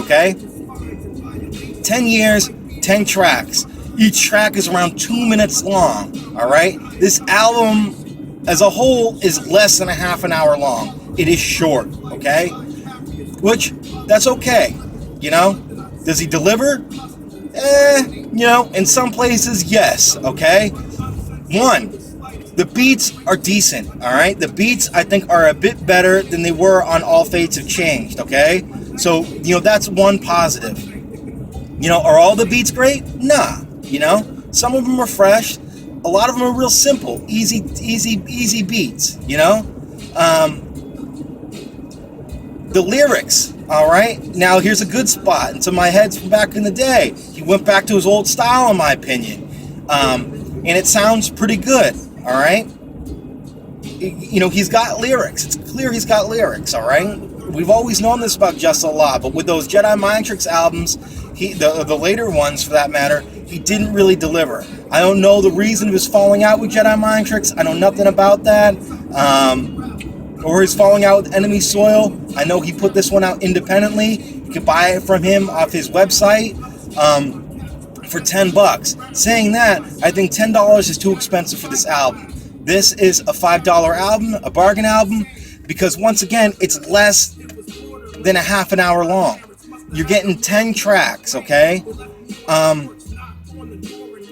tracks, okay? 10 years, 10 tracks. Each track is around 2 minutes long, all right? This album as a whole is less than a half an hour long. It is short, okay? Which, that's okay, you know? Does he deliver? In some places, yes, okay? One, the beats are decent, all right? The beats, I think, are a bit better than they were on All Fates Have Changed, okay? So, that's one positive. Are all the beats great? Nah, Some of them are fresh. A lot of them are real simple, easy beats, The lyrics, all right? Now, here's a good spot. Into my heads from back in the day. He went back to his old style, in my opinion. And it sounds pretty good, all right? He's got lyrics. It's clear he's got lyrics, all right? We've always known this about Jus Allah, but with those Jedi Mind Tricks albums, the later ones for that matter, he didn't really deliver. I don't know the reason of his falling out with Jedi Mind Tricks. I know nothing about that. Or his falling out with Enemy Soil. I know he put this one out independently. You can buy it from him off his website for $10. Saying that, I think $10 is too expensive for this album. This is a $5 album, a bargain album, because once again, it's less than a half an hour long. You're getting 10 tracks, okay?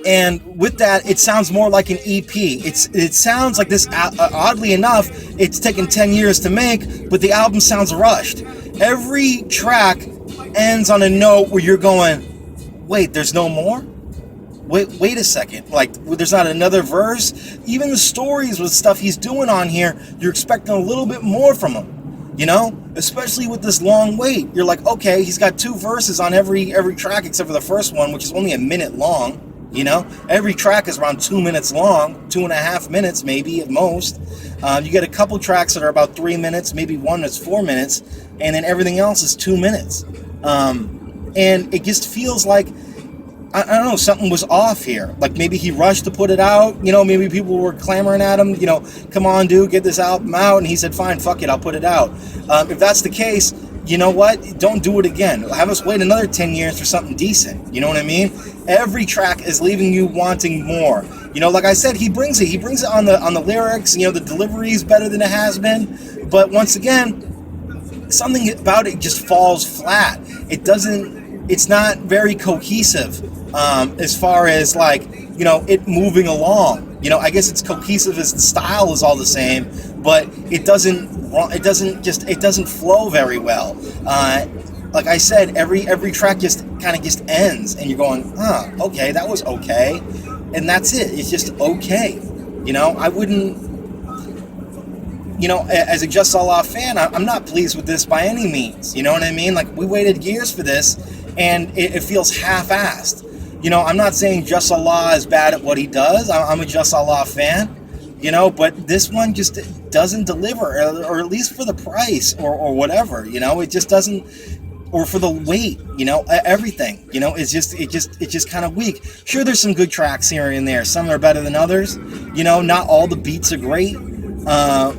And with that, it sounds more like an EP. It sounds like this, oddly enough, it's taken 10 years to make, but the album sounds rushed. Every track ends on a note where you're going, wait, there's no more? Wait a second. Like, there's not another verse? Even the stories with stuff he's doing on here, you're expecting a little bit more from him. Especially with this long wait. You're like, okay, he's got 2 verses on every track except for the first one, which is only a minute long. Every track is around 2 minutes long, 2.5 minutes maybe at most. You get a couple tracks that are about 3 minutes, maybe one that's 4 minutes, and then everything else is 2 minutes. And it just feels like, I don't know, something was off here. Like maybe he rushed to put it out. Maybe people were clamoring at him, come on, dude, get this album out. And he said, fine, fuck it, I'll put it out. If that's the case, you know what? Don't do it again. Have us wait another 10 years for something decent. You know what I mean? Every track is leaving you wanting more. Like I said, he brings it. He brings it on the lyrics. The delivery is better than it has been. But once again, something about it just falls flat. It's not very cohesive as far as it moving along. I guess it's cohesive as the style is all the same, but it doesn't flow very well. Like I said, every track just kind of ends, and you're going, okay, that was okay, and that's it. It's just okay. I wouldn't. As a Jus Allah fan, I'm not pleased with this by any means. You know what I mean? Like, we waited years for this, and it feels half-assed. I'm not saying Jus Allah is bad at what he does. I'm a Jus Allah fan, but this one just doesn't deliver, or at least for the price or whatever, it just doesn't, or for the weight, everything, it's just kind of weak. Sure, there's some good tracks here and there. Some are better than others. Not all the beats are great. Not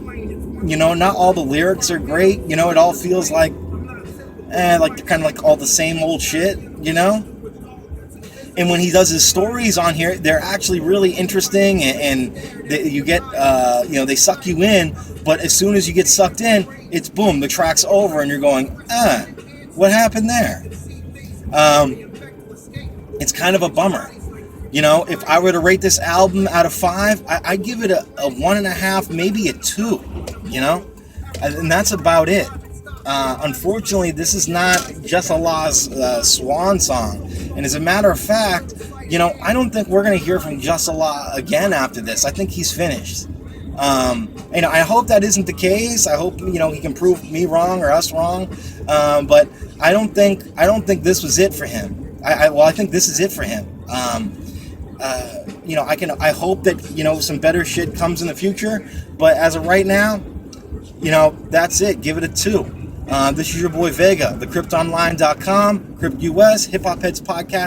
all the lyrics are great. It all feels like they're kind of like all the same old shit, And when he does his stories on here, they're actually really interesting, and you get, they suck you in. But as soon as you get sucked in, it's boom, the track's over, and you're going, what happened there? It's kind of a bummer. If I were to rate this album out of 5, I'd give it a 1.5, maybe a 2, and that's about it. Unfortunately, this is not Jus Allah's swan song. And as a matter of fact, I don't think we're going to hear from Jus Allah again after this. I think he's finished. I hope that isn't the case. I hope, he can prove me wrong or us wrong. But I don't think this was it for him. I think this is it for him. I hope that, some better shit comes in the future. But as of right now, that's it. Give it a 2. This is your boy Vega, TheCryptOnline.com, Crypt US, Hip Hop Heads Podcast.